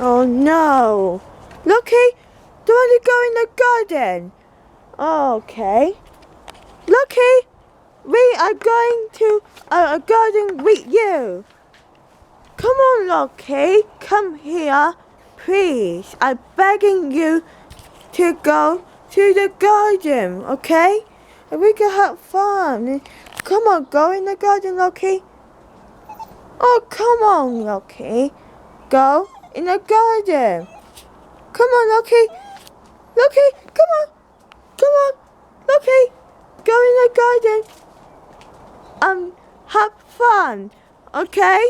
Oh no. Lucky, do you want to go in the garden? Okay. Lucky, we are going to a garden with you. Come on, Lucky, come here. Please, I'm begging you to go to the garden, okay? And we can have fun. Come on, go in the garden, Lucky. Oh, come on, Lucky. Go in the garden. Come on, Lucky. Lucky, come on. Come on, Lucky. Go in the garden. Have fun, okay?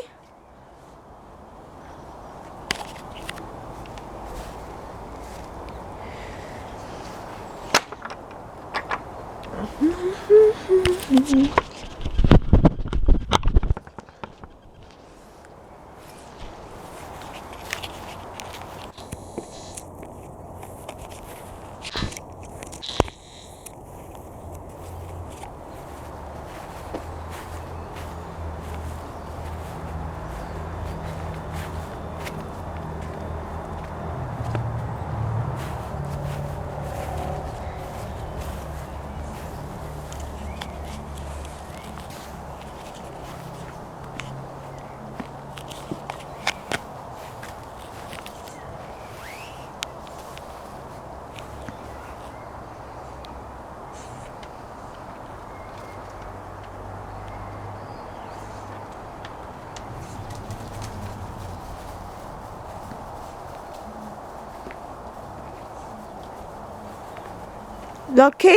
Lucky,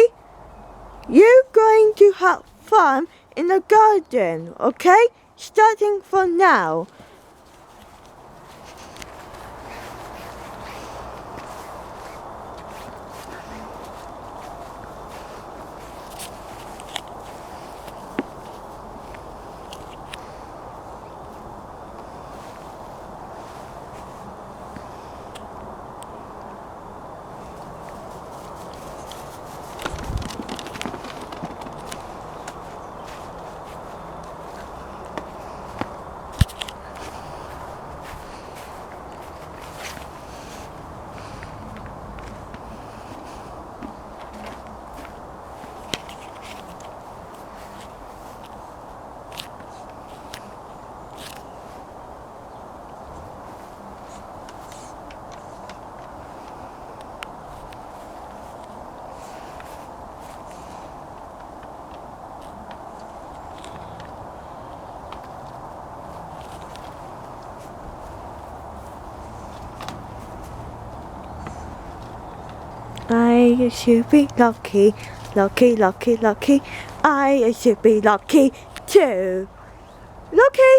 you're going to have fun in the garden, okay? Starting from now. I should be lucky, lucky, lucky, lucky. I should be lucky too. Lucky!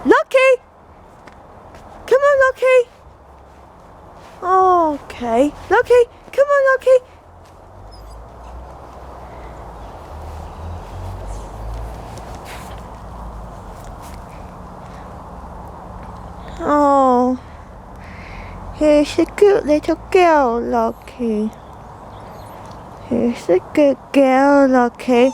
Lucky! Come on, Lucky! Okay. Lucky, come on, Lucky! Oh, here's a good little girl, Lucky. Here's a good girl, Lucky.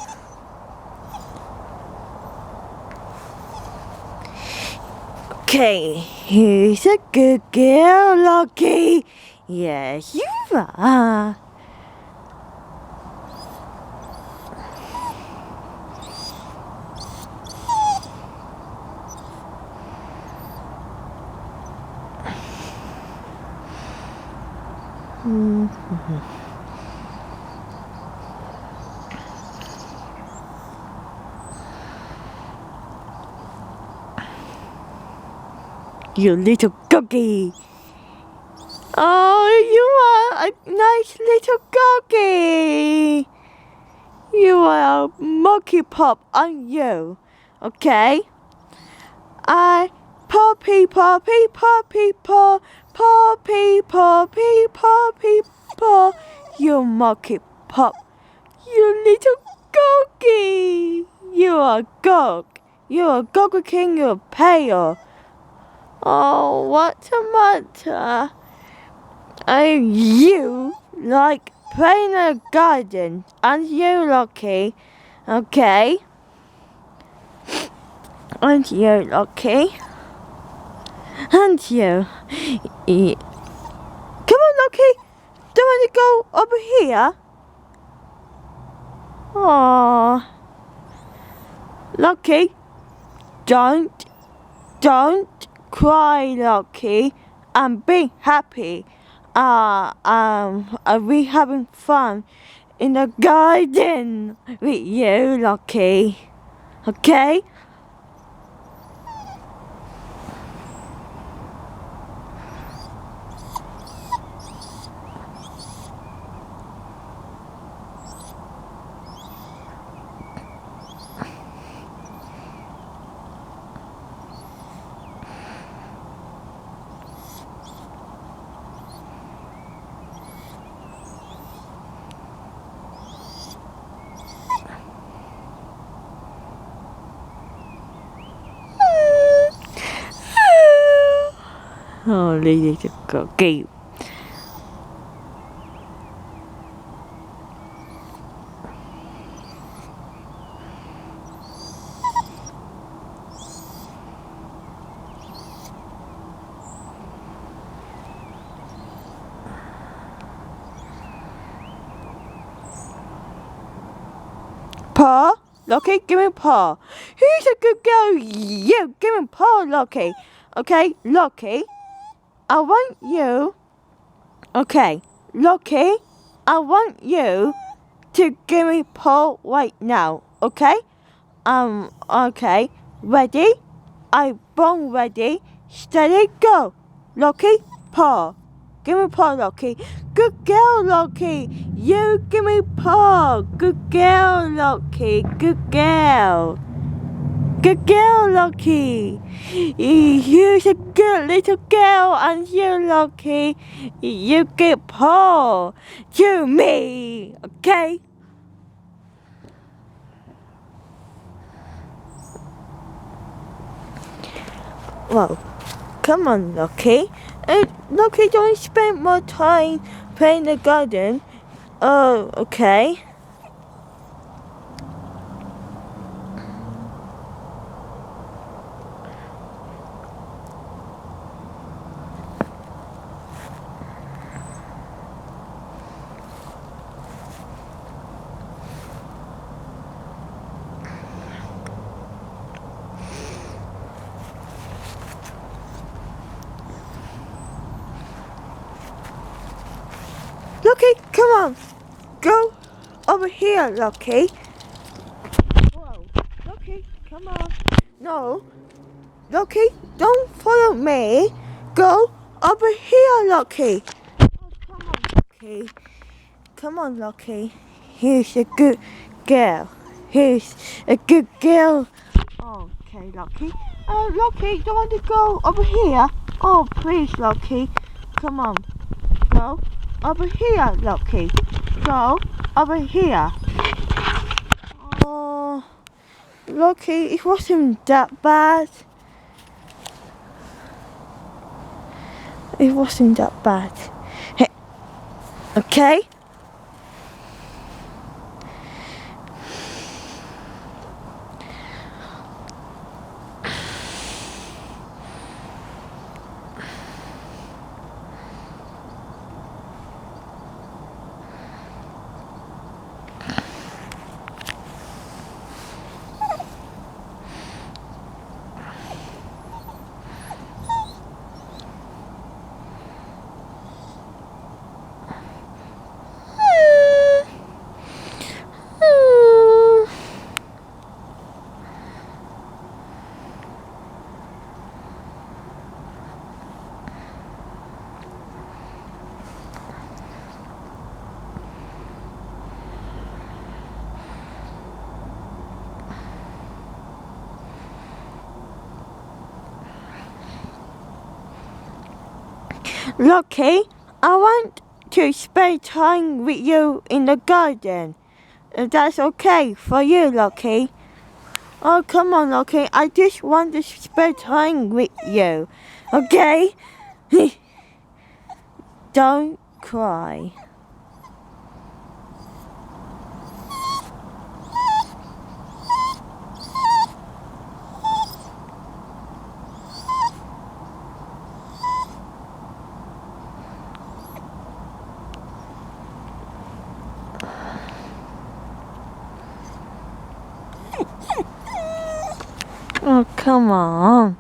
Okay, here's a good girl, Lucky. Yes, you are. You little cookie. Oh, you are a nice little cookie. You are a monkey pop, aren't you? Okay. Poppy, poppy, poppy, paw, poppy, poppy, poppy, paw. You monkey pop. You little cookie. You are gog. You are Goggle King, you're pale. Oh, what's the matter? You like playing in the garden, and you, Lucky. Okay. And you, Lucky. And you. Come on, Lucky. Do you want to go over here? Aww. Lucky. Don't cry, Lucky. And be happy. Are we having fun in the garden with you, Lucky? Okay? Oh, lady to go game. Paw, Lucky, give me paw. Who's a good girl? You, give me paw, Lucky. Okay, Lucky, I want you. Okay, Lucky, I want you to give me paw right now. Okay? Okay. Ready? I'm born ready. Steady, go. Lucky, paw. Give me paw, Lucky. Good girl, Lucky. You give me paw. Good girl, Lucky. Good girl. Good girl, Lucky. You're a good little girl, and you, Lucky. You give paw to me. Okay? Well, come on, Lucky. Lucky, don't spend more time playing the garden. Oh, okay. Lucky, come on. Go over here, Lucky. Whoa. Lucky, come on. No. Lucky, don't follow me. Go over here, Lucky. Oh, come on, Lucky. Come on, Lucky. Here's a good girl. Here's a good girl. Okay, Lucky. Lucky, do you want to go over here? Oh, please, Lucky. Come on. Go over here, Lucky. Go over here. Oh, Lucky, it wasn't that bad. It wasn't that bad. Hey, okay? Lucky, I want to spend time with you in the garden. If that's okay for you, Lucky. Oh, come on, Lucky. I just want to spend time with you. Okay? Don't cry. Come on.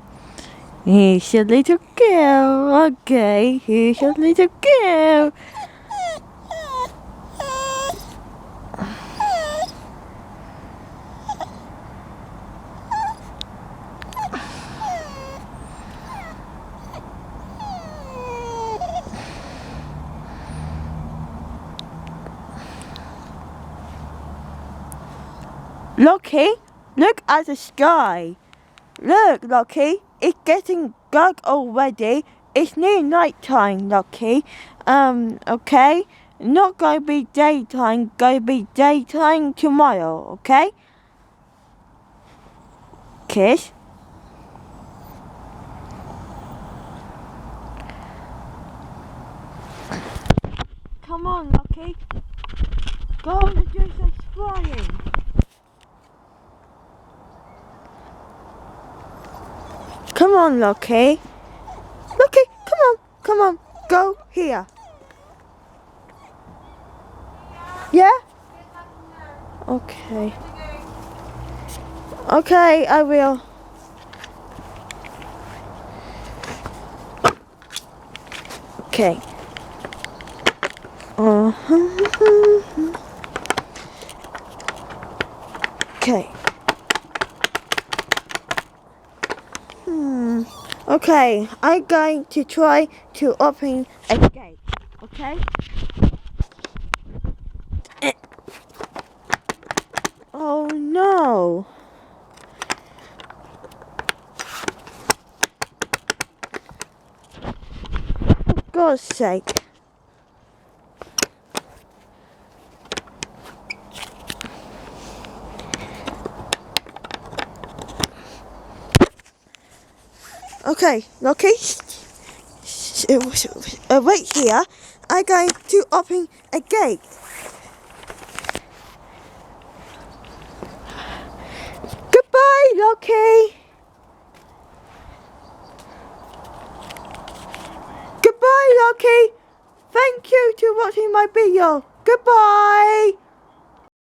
Here's your little girl. Okay, here's your little girl. Lucky, look at the sky. Look, Lucky, it's getting dark already. It's near night time, Lucky. Okay? Not gonna be daytime, gonna be daytime tomorrow, okay? Kiss. Come on, Lucky. Go and do some flying. Come on, Lucky. Lucky, come on, go here. Yeah? Okay. Okay, I will. Okay. Okay. Okay, I'm going to try to open a gate. Okay? Oh no. For God's sake. Okay, Lucky. Wait here. I'm going to open a gate. Goodbye, Lucky. Goodbye, Lucky. Thank you for watching my video. Goodbye.